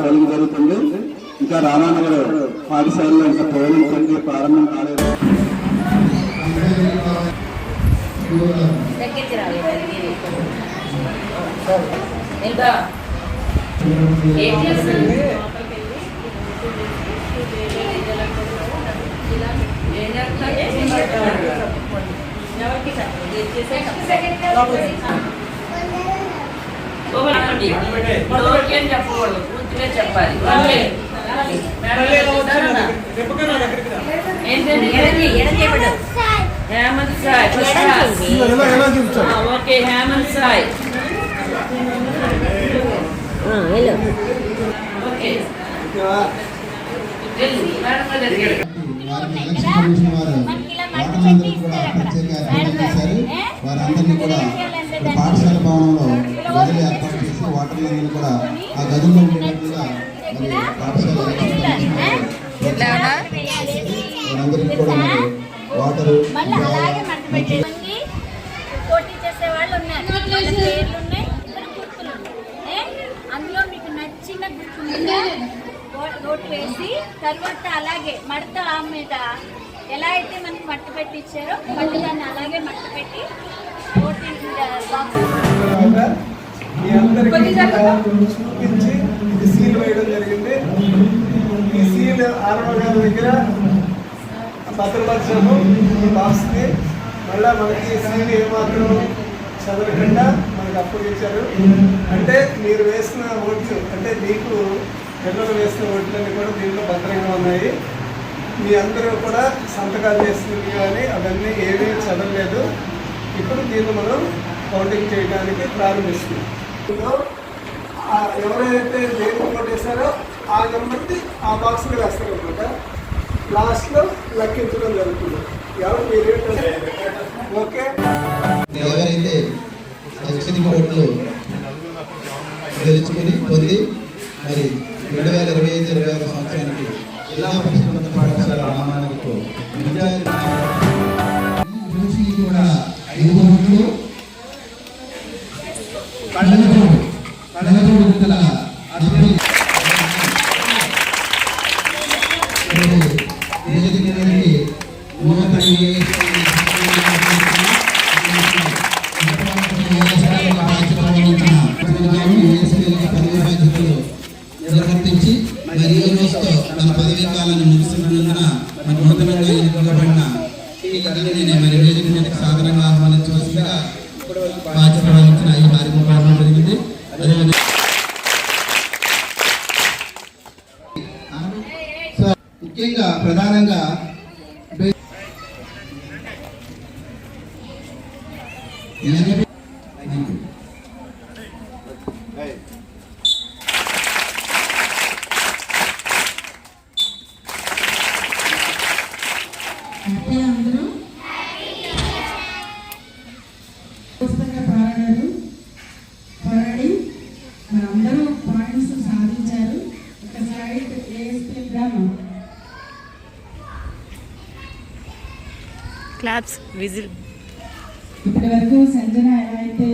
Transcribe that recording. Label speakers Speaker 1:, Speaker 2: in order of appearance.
Speaker 1: Polling జరుగుతుంది. ఇంకా రామానగర్ పాఠశాలలో ఇంకా పోలింగ్ ప్రక్రియ ప్రారంభం కాలేదు.
Speaker 2: చెప్పాలి హేమంత్ సాయి ఓకే హేమంత్ సాయి ఓకే
Speaker 3: వారందరినీ కూడా పాఠశాల భవనంలో గదులు ఏర్పాటు చేసి వాటర్ లైన్లు కూడా ఆ గదుల్లో ఉండేట్టుగా పాఠశాల వారందరికీ కూడా వాటర్
Speaker 4: పోటీ చేసే వాళ్ళు ఉన్నారు. పేర్లు ఉన్నాయి, గుర్తులు ఉన్నాయి. అందులో మీకు నచ్చిన గుర్తు ఓటు వేసి తర్వాత అలాగే మడత మీద ఎలా అయితే మనకి మట్ట పెట్టి ఇచ్చారో మళ్ళీ దాన్ని అలాగే మట్ట పెట్టి ఓటింగ్
Speaker 5: చూపించి ఇది సీల్ వేయడం జరిగింది. ఈ సీల్ ఆర్ఓ గారి దగ్గర భద్రపరచాము. ఈ బాక్స్ని మళ్ళీ మనకి సీల్ ఏమాత్రం చదవకుండా మనకు అప్పగించారు. అంటే మీరు వేసిన ఓట్లు అంటే మీకు పిల్లలు వేసిన ఓట్లన్నీ కూడా దీంట్లో భద్రంగా ఉన్నాయి. మీ అందరూ కూడా సంతకాలు చేస్తుంది కానీ అవన్నీ ఏమీ చదవలేదు. ఇప్పుడు దీన్ని మనం కౌంటింగ్ చేయడానికి ప్రారంభిస్తున్నాం. ఎవరైతే దేనికి ఓటు వేస్తారో ఆ నెంబర్ని ఆ బాక్స్లో వేస్తారనమాట. లాస్ట్లో లెక్కించడం జరుగుతుంది. ఎవరు మీరు ఓకే
Speaker 3: ఎవరైతే అత్యధిక ఓట్లు గెలుచుకుని పొంది మరి 2025-26 సంవత్సరానికి జిల్లా పరిషత్ ఉన్నత పాఠశాల రామానగర్కు కూడా 5 ఓట్లు నిర్వర్తించి మరి ఈ రోజుతో తన పదవీ కాలాన్ని ముగిసినందున మరి నూతనంగా ఎన్నుకోబడిన ఈ గణనీయుని మరి వేదిక మీదకి సాధారణంగా ఆహ్వానించవలసిందిగా బాధ్యత వహించిన ఈ కార్యక్రమం జరిగింది. అదేవిధంగా ముఖ్యంగా ప్రధానంగా
Speaker 6: అందరూ పుస్తకంగా పోరాడి మనందరూ పాయింట్స్ సాధించారు. ఒక స్లైడ్ ఏఎస్పీ గ్రామం
Speaker 7: క్లాప్స్ విజిల్
Speaker 6: ఇప్పటి వరకు సంజన ఎలా అయితే